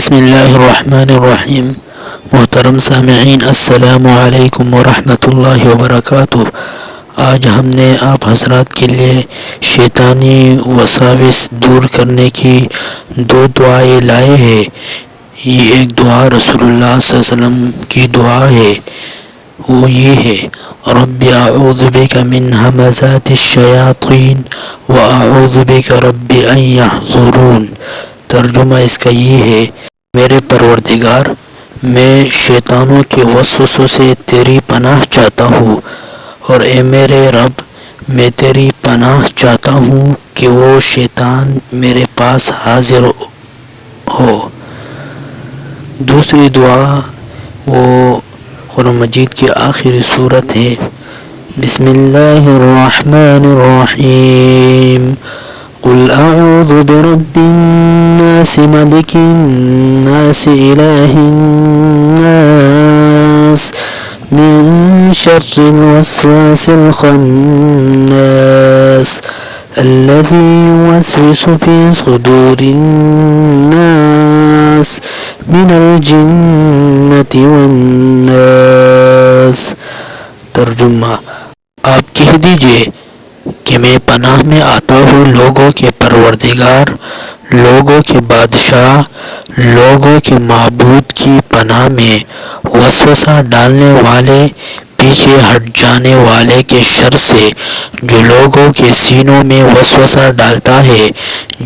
بسم اللہ الرحمن الرحیم۔ محترم سامعین، السلام علیکم ورحمۃ اللہ وبرکاتہ۔ آج ہم نے آپ حضرات کے لیے شیطانی وساوس دور کرنے کی دو دعائیں لائے ہیں۔ یہ ایک دعا رسول اللہ صلی اللہ علیہ وسلم کی دعا ہے، وہ یہ ہے: رب اعوذ بک من ہمزات الشیاطین واعوذ بک رب ان یحضرون۔ ترجمہ اس کا یہ ہے: میرے پروردگار، میں شیطانوں کے وسوسوں سے تیری پناہ چاہتا ہوں، اور اے میرے رب، میں تیری پناہ چاہتا ہوں کہ وہ شیطان میرے پاس حاضر ہو۔ دوسری دعا وہ قرآن مجید کی آخری سورت ہے۔ بسم اللہ الرحمن الرحیم۔ قل اعوذ برب الناس ملک الناس الہ الناس من شر الوسواس الخناس الذي يوسوس في صدور الناس من الجنة والناس۔ ترجمہ: آپ کہہ دیجئے کہ میں پناہ میں آتا ہوں لوگوں کے پروردگار، لوگوں کے بادشاہ، لوگوں کے معبود کی پناہ میں وسوسہ ڈالنے والے، پیچھے ہٹ جانے والے کے شر سے، جو لوگوں کے سینوں میں وسوسہ ڈالتا ہے،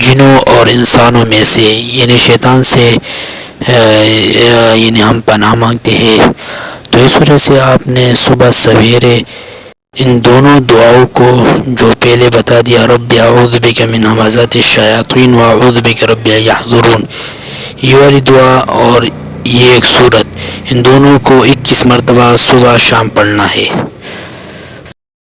جنوں اور انسانوں میں سے، یعنی شیطان سے ہم پناہ مانگتے ہیں۔ تو اس وجہ سے آپ نے صبح سویرے ان دونوں دعاؤں کو جو پہلے بتا دیا، رب اعوذ بک من ہمزات الشیاطین واعوذ بک رب ان یحضرون، یہ والی دعا اور یہ ایک سورت، ان دونوں کو 21 مرتبہ صبح شام پڑھنا ہے۔